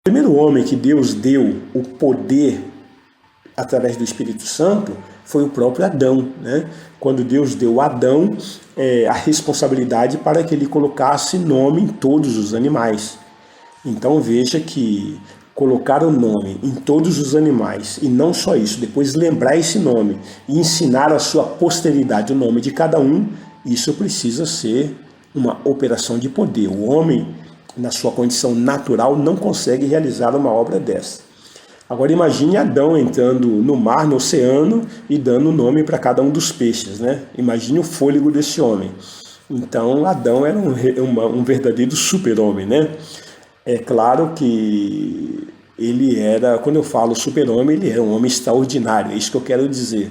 O primeiro homem que Deus deu o poder através do Espírito Santo foi o próprio Adão, né? Quando Deus deu a Adão a responsabilidade para que ele colocasse nome em todos os animais. Então veja que colocar o nome em todos os animais, e não só isso, depois lembrar esse nome e ensinar à sua posteridade o nome de cada um, isso precisa ser uma operação de poder. O homem, na sua condição natural, não consegue realizar uma obra dessa. Agora imagine Adão entrando no mar, no oceano, e dando nome para cada um dos peixes, né? Imagine o fôlego desse homem. Então Adão era um verdadeiro super-homem, né? É claro que ele era, quando eu falo super-homem, ele era um homem extraordinário, é isso que eu quero dizer.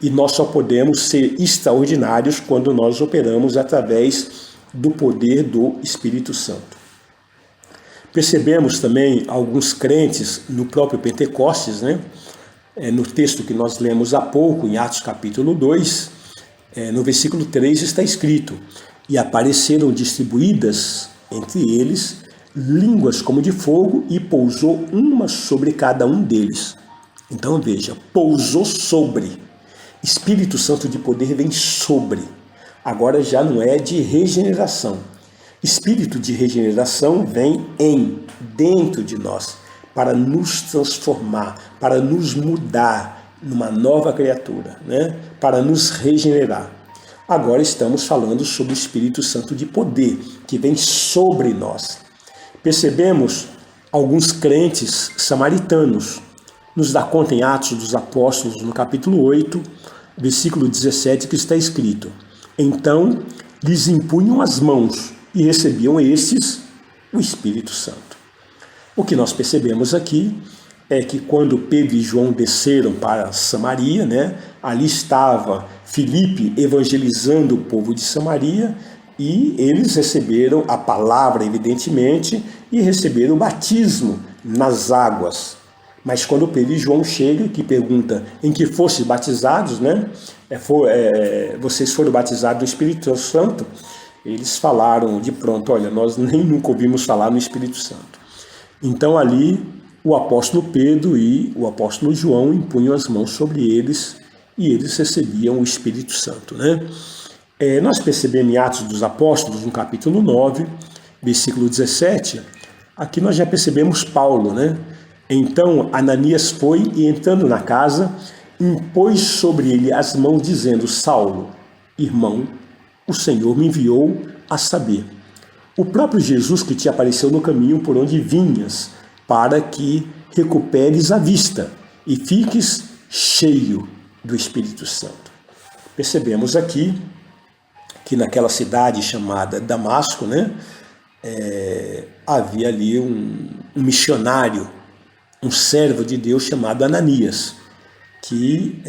E nós só podemos ser extraordinários quando nós operamos através do poder do Espírito Santo. Percebemos também alguns crentes no próprio Pentecostes, né? No texto que nós lemos há pouco, em Atos capítulo 2, no versículo 3 está escrito: e apareceram distribuídas entre eles línguas como de fogo, e pousou uma sobre cada um deles. Então veja, pousou sobre. Espírito Santo de poder vem sobre. Agora já não é de regeneração. Espírito de regeneração vem dentro de nós, para nos transformar, para nos mudar numa nova criatura, né? Para nos regenerar. Agora estamos falando sobre o Espírito Santo de poder, que vem sobre nós. Percebemos alguns crentes samaritanos. Nos dá conta em Atos dos Apóstolos, no capítulo 8, versículo 17, que está escrito: então lhes impunham as mãos e recebiam estes o Espírito Santo. O que nós percebemos aqui é que quando Pedro e João desceram para Samaria, né, ali estava Filipe evangelizando o povo de Samaria, e eles receberam a palavra, evidentemente, e receberam o batismo nas águas. Mas quando Pedro e João chegam, que pergunta em que fossem batizados, né? Vocês foram batizados do Espírito Santo? Eles falaram de pronto: olha, nós nem nunca ouvimos falar no Espírito Santo. Então ali o apóstolo Pedro e o apóstolo João impunham as mãos sobre eles e eles recebiam o Espírito Santo, né? Nós percebemos em Atos dos Apóstolos, no capítulo 9, versículo 17, aqui nós já percebemos Paulo, né? Então Ananias foi e, entrando na casa, impôs sobre ele as mãos, dizendo: Saulo, irmão, o Senhor me enviou a saber, o próprio Jesus que te apareceu no caminho por onde vinhas, para que recuperes a vista e fiques cheio do Espírito Santo. Percebemos aqui que naquela cidade chamada Damasco, né, havia ali um missionário, um servo de Deus chamado Ananias, que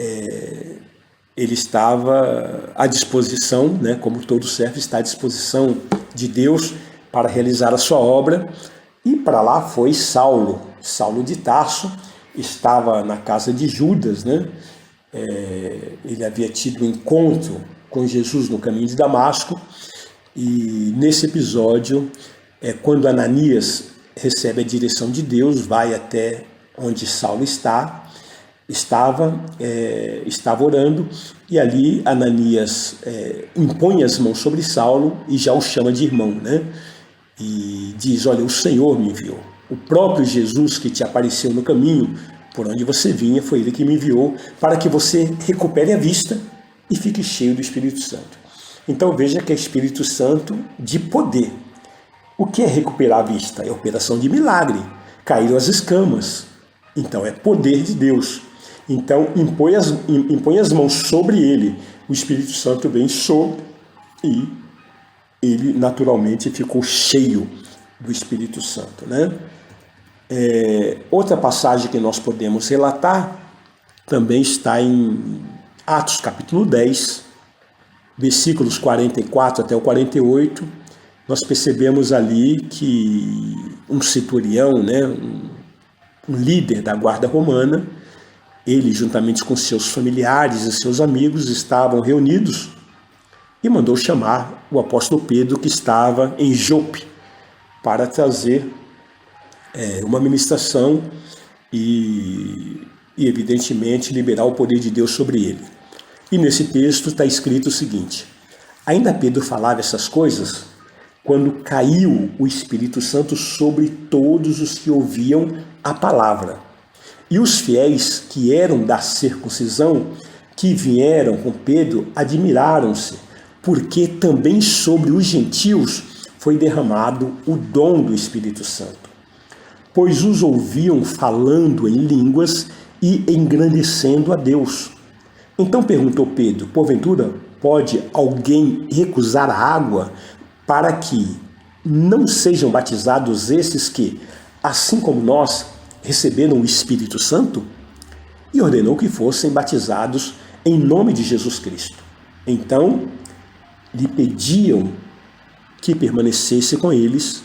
ele estava à disposição, né, como todo servo está à disposição de Deus para realizar a sua obra, e para lá foi Saulo de Tarso, estava na casa de Judas, né? Ele havia tido um encontro com Jesus no caminho de Damasco, e nesse episódio, quando Ananias recebe a direção de Deus, vai até onde Saulo estava orando, e ali Ananias impõe as mãos sobre Saulo e já o chama de irmão, né? E diz: olha, o Senhor me enviou, o próprio Jesus que te apareceu no caminho por onde você vinha, foi ele que me enviou para que você recupere a vista e fique cheio do Espírito Santo. Então veja que é Espírito Santo de poder. O que é recuperar a vista? É operação de milagre. Caíram as escamas. Então é poder de Deus. Então impõe as mãos sobre ele. O Espírito Santo vem sobre e ele naturalmente ficou cheio do Espírito Santo, né? Outra passagem que nós podemos relatar também está em Atos capítulo 10, versículos 44 até o 48. Nós percebemos ali que um centurião, né, um líder da guarda romana, ele juntamente com seus familiares e seus amigos estavam reunidos e mandou chamar o apóstolo Pedro, que estava em Jope, para trazer uma ministração e evidentemente liberar o poder de Deus sobre ele. E nesse texto está escrito o seguinte: ainda Pedro falava essas coisas quando caiu o Espírito Santo sobre todos os que ouviam a palavra. E os fiéis que eram da circuncisão, que vieram com Pedro, admiraram-se, porque também sobre os gentios foi derramado o dom do Espírito Santo. Pois os ouviam falando em línguas e engrandecendo a Deus. Então perguntou Pedro: porventura pode alguém recusar a água para que não sejam batizados esses que, assim como nós, receberam o Espírito Santo? E ordenou que fossem batizados em nome de Jesus Cristo. Então lhe pediam que permanecesse com eles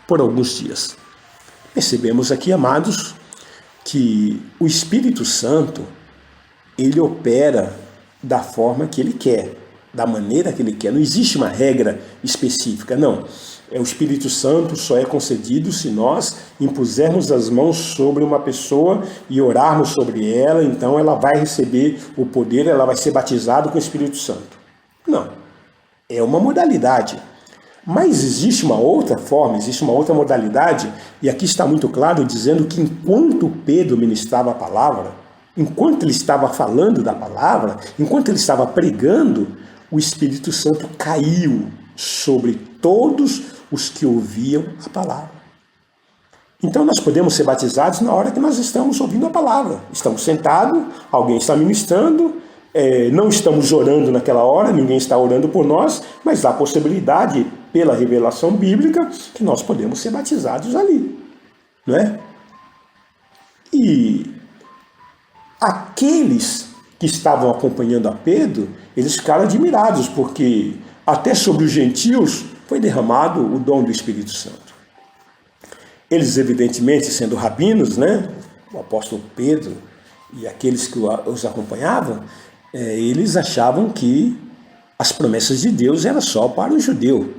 por alguns dias. Percebemos aqui, amados, que o Espírito Santo, ele opera da forma que ele quer, da maneira que ele quer. Não existe uma regra específica, não. O Espírito Santo só é concedido se nós impusermos as mãos sobre uma pessoa e orarmos sobre ela, então ela vai receber o poder, ela vai ser batizada com o Espírito Santo. Não. É uma modalidade. Mas existe uma outra forma, existe uma outra modalidade, e aqui está muito claro dizendo que enquanto Pedro ministrava a palavra, enquanto ele estava falando da palavra, enquanto ele estava pregando, o Espírito Santo caiu sobre todos os que ouviam a palavra. Então nós podemos ser batizados na hora que nós estamos ouvindo a palavra. Estamos sentados, alguém está ministrando, não estamos orando naquela hora, ninguém está orando por nós, mas há a possibilidade, pela revelação bíblica, que nós podemos ser batizados ali, não é? E aqueles que estavam acompanhando a Pedro, eles ficaram admirados, porque até sobre os gentios foi derramado o dom do Espírito Santo. Eles, evidentemente, sendo rabinos, né, o apóstolo Pedro e aqueles que os acompanhavam, eles achavam que as promessas de Deus eram só para o judeu.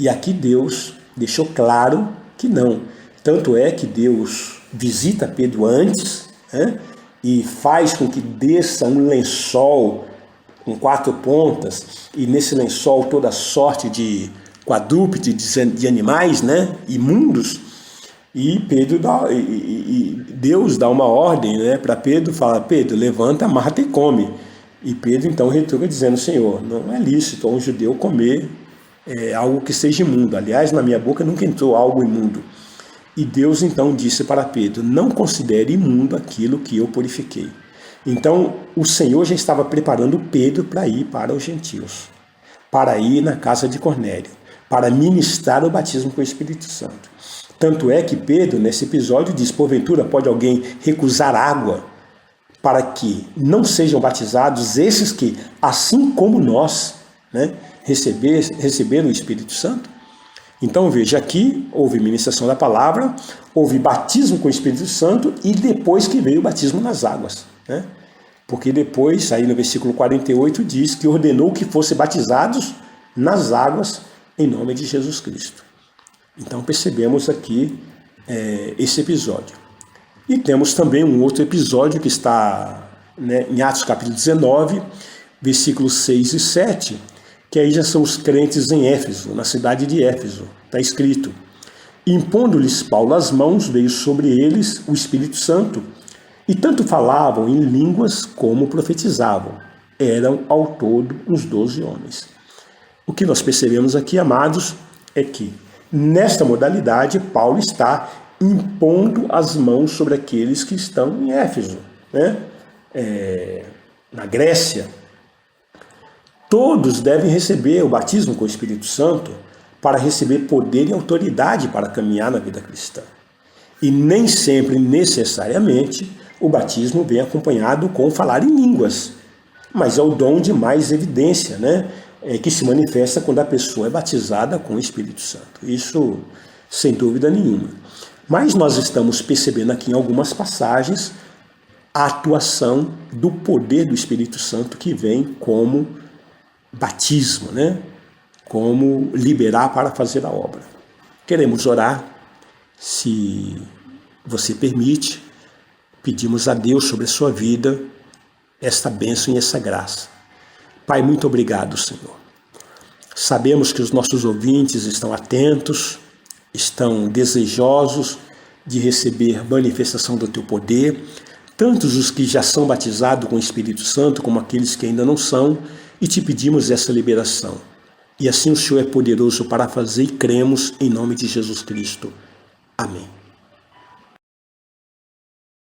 E aqui Deus deixou claro que não. Tanto é que Deus visita Pedro antes, né, e faz com que desça um lençol com 4 pontas, e nesse lençol toda sorte de quadrúpedes, de animais, né, imundos. E Deus dá uma ordem, né, para Pedro, fala: Pedro, levanta, mata e come. E Pedro então retruca dizendo: Senhor, não é lícito a um judeu comer algo que seja imundo. Aliás, na minha boca nunca entrou algo imundo. E Deus então disse para Pedro: não considere imundo aquilo que eu purifiquei. Então o Senhor já estava preparando Pedro para ir para os gentios, para ir na casa de Cornélio, para ministrar o batismo com o Espírito Santo. Tanto é que Pedro, nesse episódio, diz: porventura pode alguém recusar água para que não sejam batizados esses que, assim como nós, né, receberam o Espírito Santo? Então veja, aqui houve ministração da palavra, houve batismo com o Espírito Santo e depois que veio o batismo nas águas, né? Porque depois, aí no versículo 48, diz que ordenou que fossem batizados nas águas em nome de Jesus Cristo. Então percebemos aqui esse episódio. E temos também um outro episódio que está, né, em Atos capítulo 19, versículos 6 e 7, que aí já são os crentes em Éfeso, na cidade de Éfeso. Está escrito: impondo-lhes Paulo as mãos, veio sobre eles o Espírito Santo, e tanto falavam em línguas como profetizavam. Eram ao todo uns 12 homens. O que nós percebemos aqui, amados, é que nesta modalidade Paulo está impondo as mãos sobre aqueles que estão em Éfeso, né? Na Grécia. Todos devem receber o batismo com o Espírito Santo para receber poder e autoridade para caminhar na vida cristã. E nem sempre, necessariamente, o batismo vem acompanhado com falar em línguas, mas é o dom de mais evidência, né? Que se manifesta quando a pessoa é batizada com o Espírito Santo. Isso, sem dúvida nenhuma. Mas nós estamos percebendo aqui em algumas passagens a atuação do poder do Espírito Santo que vem como batismo, né? Como liberar para fazer a obra. Queremos orar Se você permite, pedimos a Deus sobre a sua vida esta bênção e essa graça. Pai, muito obrigado, Senhor. Sabemos que os nossos ouvintes estão atentos, estão desejosos de receber manifestação do Teu poder, tantos os que já são batizados com o Espírito Santo, como aqueles que ainda não são, e te pedimos essa liberação. E assim o Senhor é poderoso para fazer e cremos em nome de Jesus Cristo. Amém.